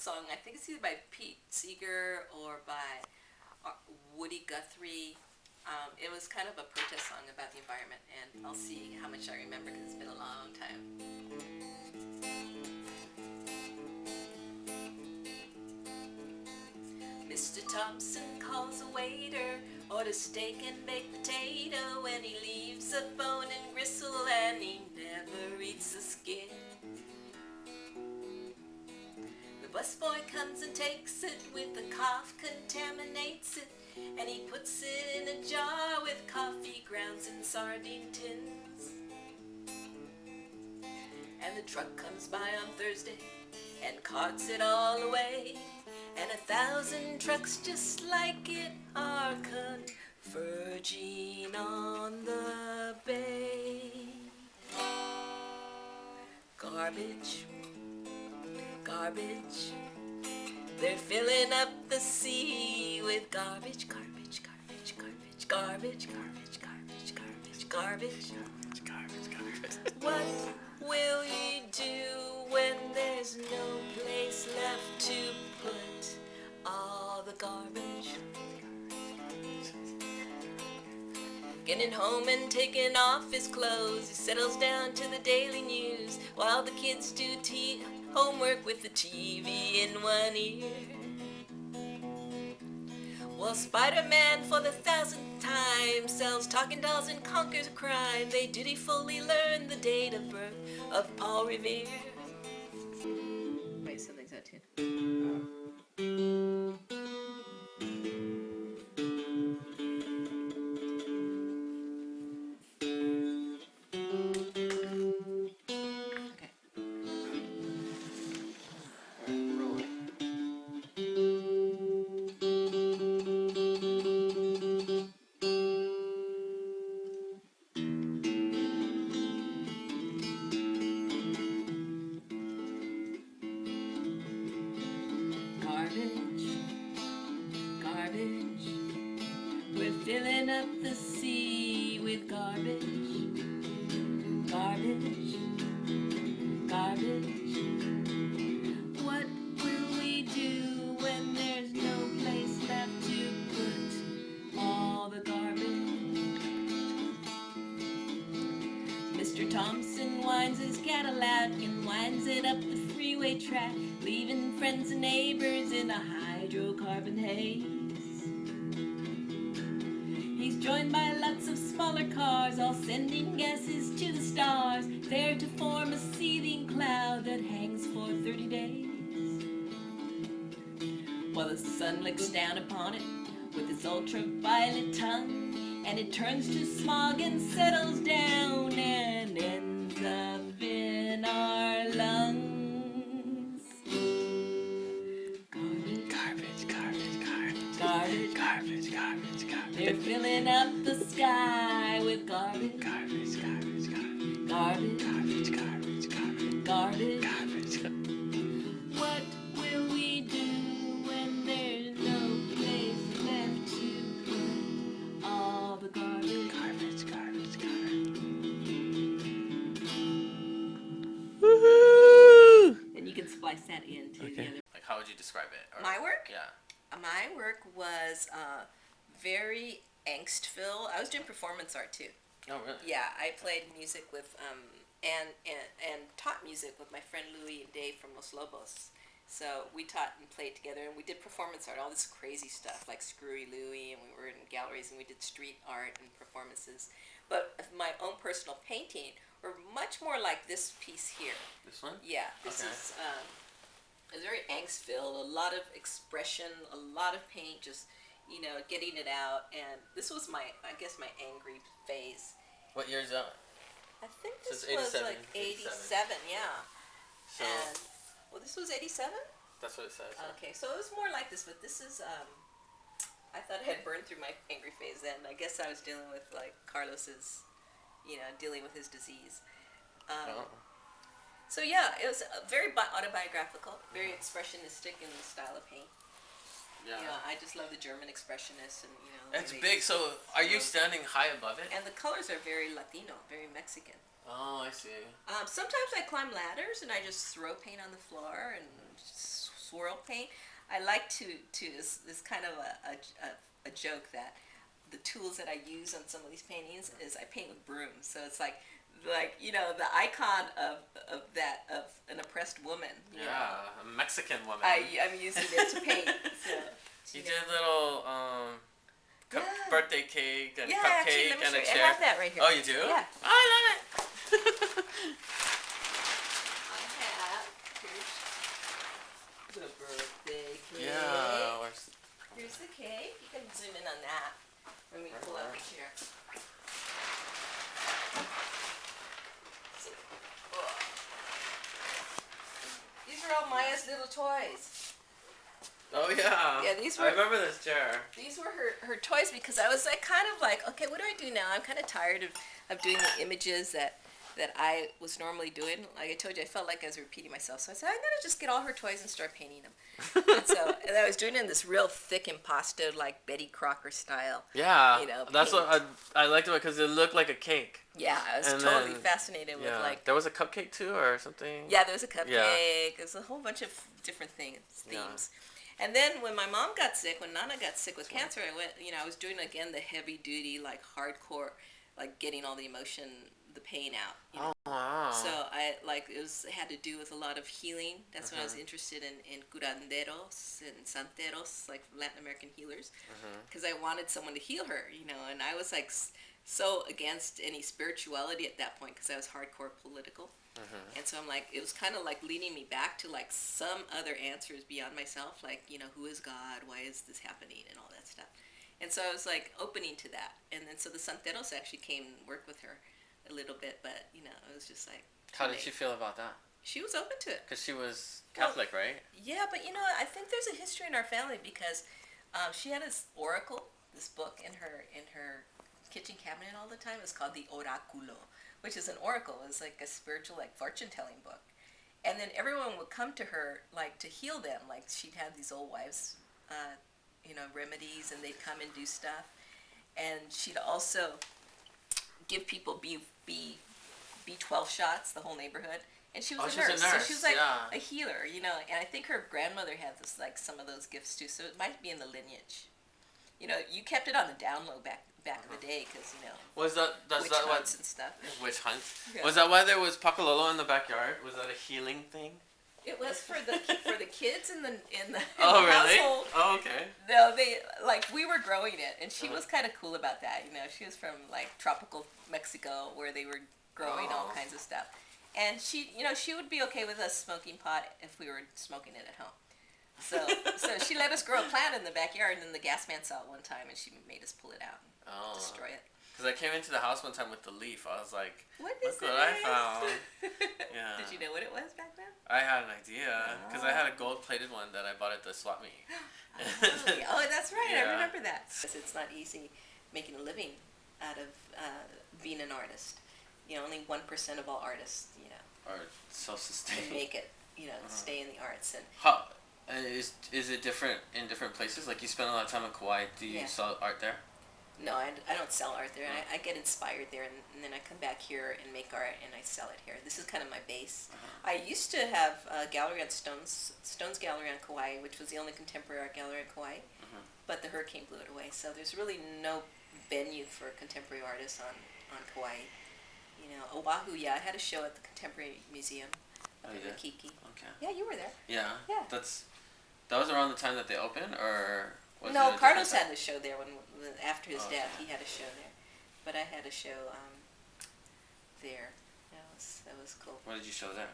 song. I think it's either by Pete Seeger or by Woody Guthrie. It was kind of a protest song about the environment, and I'll see how much I remember because it's been a long time. Mr. Thompson calls a waiter, orders steak and baked potato, and he leaves the bone and gristle, and he never eats the skin. The busboy comes and takes it with the cough, contaminates it, and he puts it in a jar with coffee grounds and sardine tins. And the truck comes by on Thursday and carts it all away, and 1,000 trucks just like it are converging on the bay. Garbage, garbage, they're filling up the sea with garbage, garbage, garbage, garbage, garbage, garbage, garbage, garbage, garbage, garbage, garbage. What will you do when there's no place left to put all the garbage? Getting home and taking off his clothes, he settles down to the daily news while the kids do homework with the TV in one ear. Well, Spider-Man for the 1,000th time sells talking dolls and conquers crime. They dutifully learn the date of birth of Paul Revere. Wait, something's that tune. Filling up the sea with garbage, garbage, garbage. What will we do when there's no place left to put all the garbage? Mr. Thompson winds his Cadillac and winds it up the freeway track, leaving friends and neighbors in a hydrocarbon haze. Joined by lots of smaller cars, all sending gases to the stars, there to form a seething cloud that hangs for 30 days. While the sun licks down upon it with its ultraviolet tongue, and it turns to smog and settles down and ends up in our lungs. Garbage, garbage, garbage, garbage, garbage, garbage, garbage. They're filling up the sky with garbage, garbage, garbage, garbage, garbage, garbage, garbage, garbage, garbage, garbage. What will we do when there's no place left to put all the garbage? Garbage, garbage, garbage. Woohoo! And you can splice that into the other. Like, how would you describe it? Or, my work? Yeah. My work was very angst-filled. I was doing performance art too. Oh, really? Yeah, I played music with and taught music with my friend Louie and Dave from Los Lobos. So we taught and played together, and we did performance art, all this crazy stuff like Screwy Louie, and we were in galleries and we did street art and performances. But my own personal painting were much more like this piece here. This one? Yeah, this is it's very angst-filled, a lot of expression, a lot of paint, just, you know, getting it out. And this was my, I guess, my angry phase. What year is that? I think this So was 87, like 87, yeah. So, And, well, this was 87? that's what it says. Okay, so it was more like this, but this is, I thought I had burned through my angry phase then. I guess I was dealing with, like, Carlos's, you know, dealing with his disease. So yeah, it was very autobiographical, very expressionistic in the style of paint. Yeah. You know, I just love the German expressionists, and you know. It's big. So, are you standing high above it? And the colors are very Latino, very Mexican. Oh, I see. Sometimes I climb ladders and I just throw paint on the floor and swirl paint. I like to is kind of a joke that the tools that I use on some of these paintings is I paint with brooms. So it's like you know, the icon of an oppressed woman. You know? A Mexican woman. I'm using it to paint. So you did a little birthday cake and actually, cupcake and a you. chair. I have that right here. Oh, you do? Yeah. Oh, I love it. I have. Here's the birthday cake. Yeah. Here's the cake. You can zoom in on that when we pull out the chair. These are all Maya's little toys. Oh yeah. Yeah, these were. I remember this chair. These were her toys because I was like kind of like, okay, what do I do now? I'm kind of tired of doing the images that I was normally doing. Like I told you, I felt like I was repeating myself. So I said, I'm gonna just get all her toys and start painting them. and I was doing it in this real thick impasto, like Betty Crocker style. Yeah. You know, that's paint. what I liked it because it looked like a cake. Yeah, I was totally fascinated with like. There was a cupcake too, or something. Yeah, there was a cupcake. Yeah. There's a whole bunch of different themes. Yeah. And then when my mom got sick, when Nana got sick with cancer, I went, you know, I was doing again the heavy duty, like hardcore, like getting all the emotion, the pain out. You know? Oh wow. So I it had to do with a lot of healing. That's when I was interested in curanderos and santeros, like Latin American healers, because I wanted someone to heal her, you know. And I was like so against any spirituality at that point because I was hardcore political. And so I'm like, it was kind of like leading me back to like some other answers beyond myself, like, you know, who is God, why is this happening, and all that stuff. And so I was like opening to that. And then so the santeros actually came and worked with her a little bit, but you know, it was just like. How did she feel about that? She was open to it. Because she was Catholic, right? Yeah, but you know, I think there's a history in our family because she had this oracle, this book in her kitchen cabinet all the time. It's called the Oráculo, which is an oracle. It's like a spiritual, like fortune-telling book. And then everyone would come to her, like, to heal them. Like, she'd have these old wives, you know, remedies, and they'd come and do stuff. And she'd also give people B12 shots, the whole neighborhood. And she was a nurse. So she was like a healer, you know. And I think her grandmother had this, like, some of those gifts too. So it might be in the lineage. You know, you kept it on the down low back in the day because, you know, was that witch hunts and stuff. Witch hunt? Yeah. Was that why there was pakalolo in the backyard? Was that a healing thing? It was for the kids in the oh, really? household. Oh, okay. No, we were growing it, and she was kind of cool about that. You know, she was from like tropical Mexico where they were growing all kinds of stuff, and she would be okay with us smoking pot if we were smoking it at home. So she let us grow a plant in the backyard, and then the gas man saw it one time, and she made us pull it out and destroy it. Because I came into the house one time with the leaf. I was like, look what I found. Yeah. Did you know what it was back then? I had an idea. Because I had a gold-plated one that I bought at the swap meet. Oh, that's right. Yeah. I remember that. It's not easy making a living out of being an artist. You know, only 1% of all artists, you know, Are self-sustained. can make it, you know, stay in the arts. And How, is it different in different places? Like, you spend a lot of time in Kauai. Do you sell art there? no, I don't sell art there. I get inspired there, and then I come back here and make art, and I sell it here. This is kind of my base. I used to have a gallery at Stone's Gallery on Kauai, which was the only contemporary art gallery in Kauai, but the hurricane blew it away. So there's really no venue for contemporary artists on Kauai. You know, Oahu, I had a show at the Contemporary Museum up in Makiki. Okay. Yeah, you were there. Yeah. Yeah. That was around the time that they opened, or was No, it Carlos had a show there when after his death. He had a show there, but I had a show there. That was cool. What did you show there?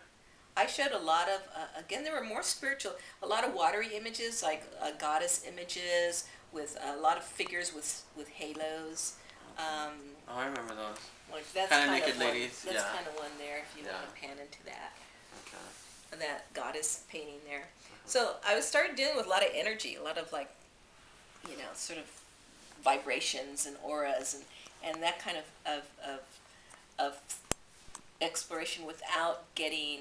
I showed a lot of again. There were more spiritual, a lot of watery images, like goddess images with a lot of figures with halos. Oh, I remember those. Like that's kind of kind naked of one, ladies. That's kind of one there if you want to pan into that. Okay. That goddess painting there. So I started dealing with a lot of energy, a lot of like, you know, sort of vibrations and auras and that kind of exploration without getting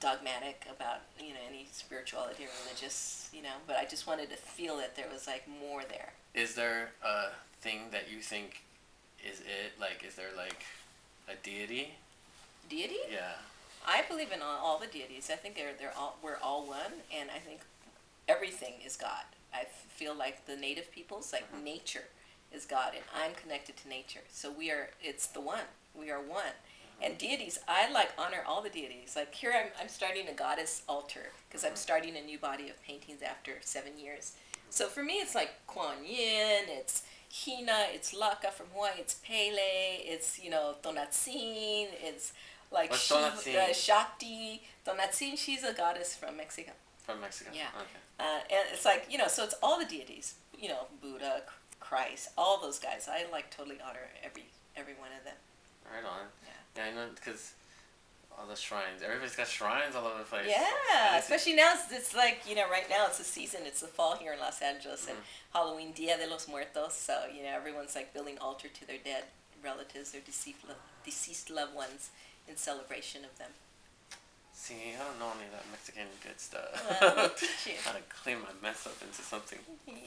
dogmatic about, you know, any spirituality or religious, you know, but I just wanted to feel that there was like more there. Is there a thing that you think is it? Like, is there like a deity? Deity? Yeah. I believe in all the deities. I think we're all one, and I think everything is God. I feel like the native peoples, like nature is God, and I'm connected to nature. So it's the one. We are one. And deities, I honor all the deities. Like here, I'm starting a goddess altar because I'm starting a new body of paintings after 7 years. So for me, it's like Kuan Yin, it's Hina, it's Laka from Hawaii, it's Pele, it's Tonantzin, it's like Shakti. Tonantzin, she's a goddess from Mexico. From Mexico. Yeah. Okay. And it's like so it's all the deities. Buddha, Christ, all those guys. I totally honor every one of them. Right on. Yeah. Yeah, I know because all the shrines. Everybody's got shrines all over the place. Yeah, especially now. It's like right now it's the season. It's the fall here in Los Angeles and Halloween, Dia de los Muertos. So everyone's like building altar to their dead relatives, their deceased loved ones, in celebration of them. See, I don't know any of that Mexican good stuff. Well, I'll teach you. How to clean my mess up into something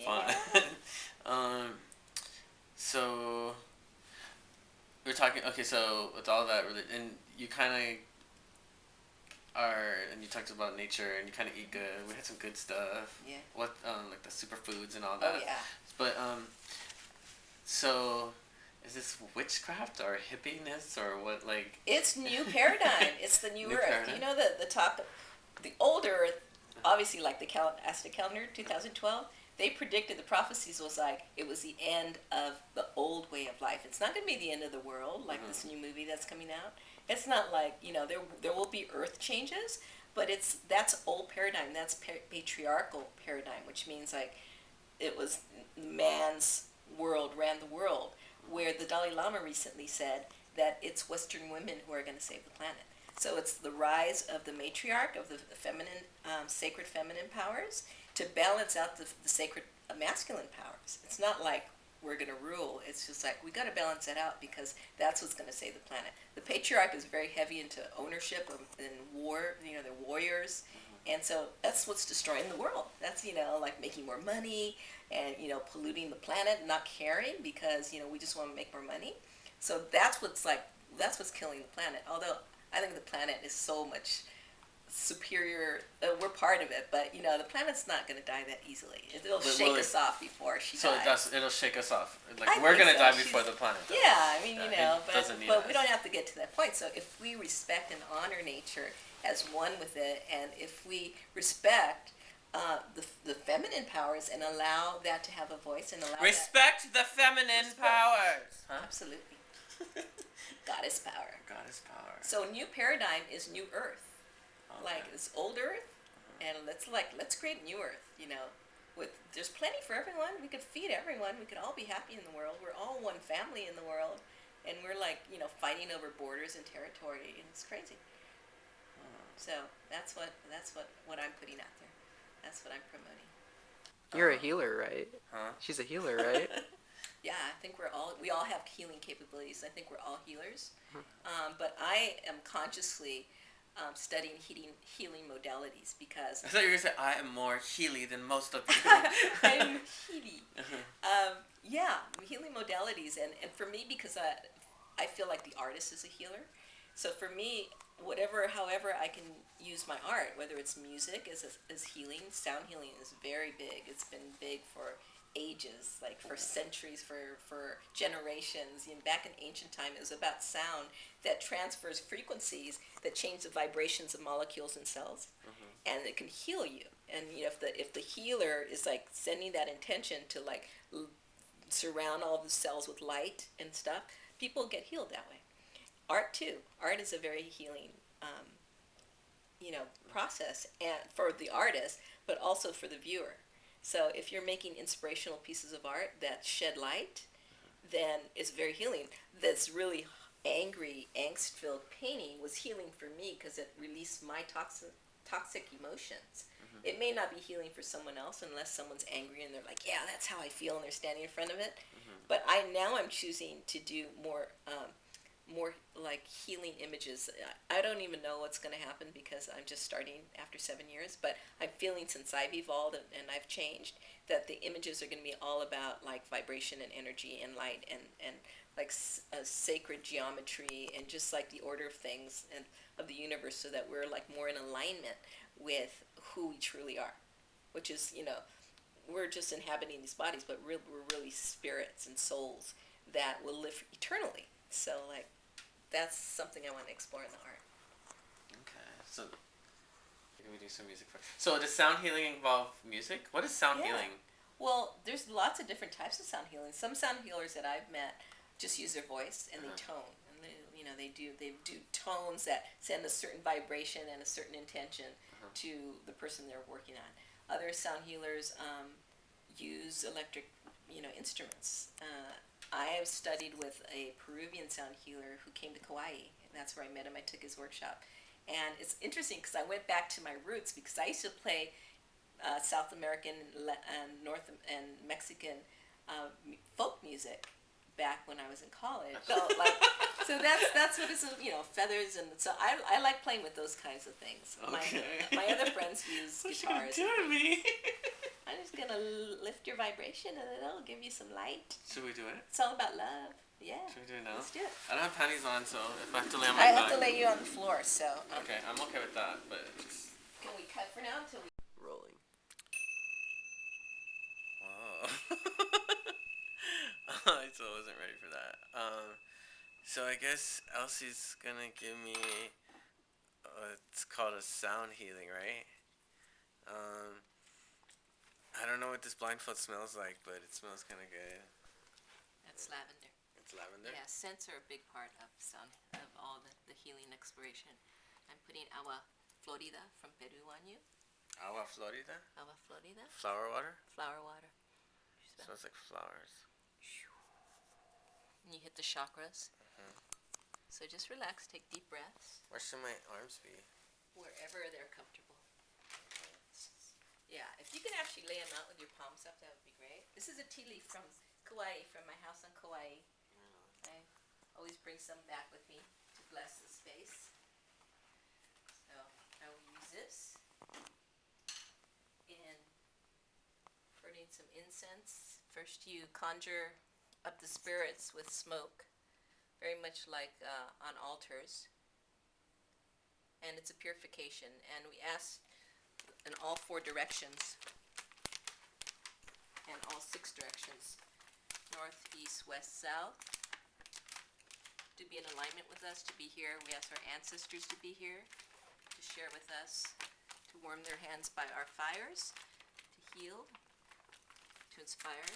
fun. So we're talking. Okay, so with all that, really, and you kind of and you talked about nature, and you kind of eat good. We had some good stuff. Yeah. What like the superfoods and all that. Oh yeah. But so is this witchcraft or hippiness or what? Like it's new paradigm. It's the new earth. Paradigm? The old earth, obviously like the Aztec calendar 2012. They predicted the prophecies was like it was the end of the old way of life. It's not going to be the end of the world like this new movie that's coming out. It's not like there will be earth changes, but that's old paradigm. That's patriarchal paradigm, which means like it was man's world ran the world. Where the Dalai Lama recently said that it's Western women who are going to save the planet. So it's the rise of the matriarch, of the feminine, sacred feminine powers to balance out the sacred masculine powers. It's not like we're going to rule. It's just like we got to balance that out because that's what's going to save the planet. The patriarch is very heavy into ownership and war. They're warriors. And so that's what's destroying the world. That's, like making more money and, polluting the planet, not caring because, we just want to make more money. So that's what's killing the planet. Although I think the planet is so much superior. We're part of it, but, the planet's not going to die that easily. It'll shake us off before she dies. So it'll shake us off. Like we're going to die before the planet does. Yeah, I mean, but we don't have to get to that point. So if we respect and honor nature as one with it, and if we respect the feminine powers and allow that to have a voice and allow respect the feminine powers. Huh? Absolutely. Goddess power. Goddess power. So new paradigm is new earth. Okay. Like it's old earth, and let's create new earth. There's plenty for everyone. We could feed everyone. We could all be happy in the world. We're all one family in the world, and we're fighting over borders and territory, and it's crazy. So that's what I'm putting out there. That's what I'm promoting. You're a healer, right? Huh? She's a healer, right? Yeah, I think we all have healing capabilities. I think we're all healers. But I am consciously studying healing modalities because I thought you were going to say I am more healy than most of you. I'm healy. Yeah, healing modalities, and for me because I feel like the artist is a healer. So for me, however I can use my art, whether it's music as healing, sound healing is very big. It's been big for ages, like for centuries, for generations. Back in ancient time, it was about sound that transfers frequencies that change the vibrations of molecules and cells, and it can heal you. And if the healer is like sending that intention to like surround all the cells with light and stuff, people get healed that way. Art too. Art is a very healing, process, and for the artist, but also for the viewer. So if you're making inspirational pieces of art that shed light, then it's very healing. This really angry, angst-filled painting was healing for me because it released my toxic emotions. It may not be healing for someone else unless someone's angry and they're like, yeah, that's how I feel, and they're standing in front of it. But I'm choosing to do more like healing images. I don't even know what's going to happen because I'm just starting after 7 years, but I'm feeling since I've evolved and I've changed that the images are going to be all about like vibration and energy and light and like a sacred geometry and just like the order of things and of the universe, so that we're like more in alignment with who we truly are, which is, we're just inhabiting these bodies, but we're really spirits and souls that will live eternally. So like that's something I want to explore in the art. Okay, so can we do some music first? So does sound healing involve music? What is sound healing? Well, there's lots of different types of sound healing. Some sound healers that I've met just use their voice and they tone, and they do tones that send a certain vibration and a certain intention to the person they're working on. Other sound healers use electric, instruments. I have studied with a Peruvian sound healer who came to Kauai, and that's where I met him. I took his workshop, and it's interesting because I went back to my roots, because I used to play South American and North and Mexican folk music back when I was in college. So that's what it's, feathers, and so I like playing with those kinds of things. Okay. My other friends use guitars. What you doing to me? I'm just gonna lift your vibration and it'll give you some light. Should we do it? It's all about love. Yeah. Should we do it now? Let's do it. I don't have panties on, so if I have to lay on my I back. have to lay you on the floor, so. Okay, I'm okay with that, but just. Can we cut for now until we. Rolling. Whoa. I still wasn't ready for that. So I guess Elsie's gonna give me. It's called a sound healing, right? I don't know what this blindfold smells like, but it smells kind of good. That's lavender. It's lavender? Yeah, scents are a big part of sound, of all the healing exploration. I'm putting agua florida from Peru on you. Agua Florida? Agua florida. Flower water? Flower water. Smells like flowers. And you hit the chakras. So just relax, take deep breaths. Where should my arms be? Wherever they're comfortable. Yeah, if you can actually lay them out with your palms up, that would be great. This is a tea leaf from Kauai, from my house on Kauai. I always bring some back with me to bless the space. So I will use this in burning some incense. First you conjure up the spirits with smoke, very much like on altars. And it's a purification, and we ask in all 4 directions and all 6 directions, north, east, west, south, to be in alignment with us, to be here. We ask our ancestors to be here, to share with us, to warm their hands by our fires, to heal, to inspire.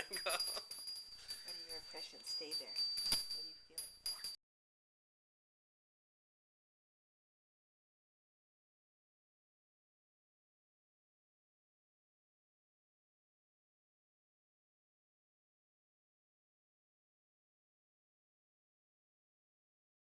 gonna go. What are your impressions? Stay there.